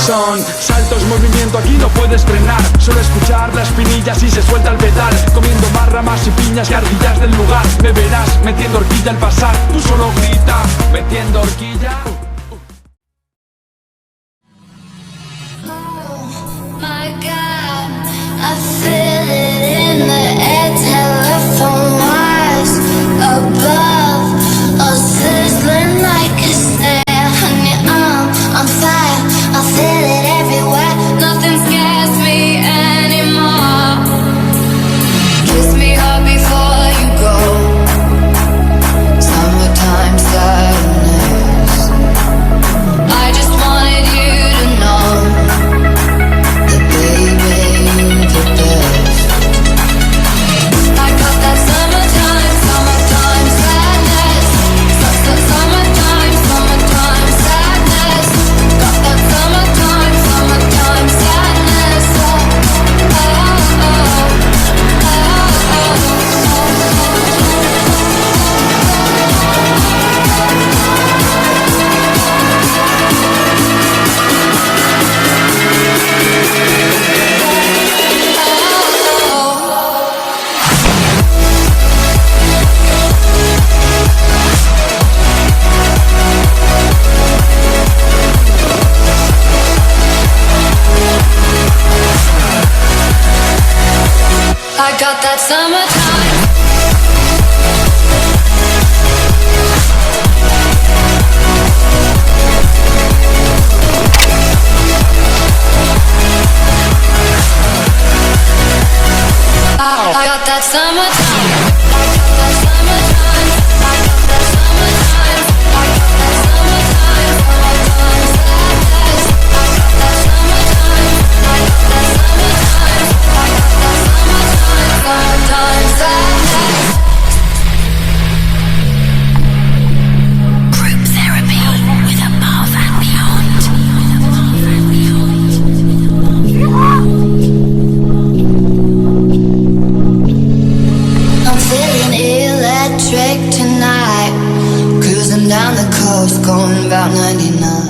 Son saltos, movimiento, aquí no puedes frenar. Solo escuchar las pinillas y se suelta el pedal. Comiendo más ramas y piñas que ardillas del lugar. Me verás metiendo horquilla al pasar. Tú solo grita, metiendo horquilla. Oh my God, I feel it in the air. Telephone wires above us, sizzling like a snare. Honey, I'm fire, I feel it everywhere. Nothing scares me anymore. Kiss me hard before you go. Summertime sadness. I just wanted you to know that baby, you're the best. I got that summertime sadness. Summertime sadness. Got that summertime sadness. Oh, oh, oh, I got that summertime. I got that summertime. I got that summertime. I got that summertime. I got that summertime. Summertime sadness. I got that summertime. I got that summertime. I got that summertime sadness. Group therapy with Above and Beyond. I'm feeling electric tonight, cruising down the coast, going about 99.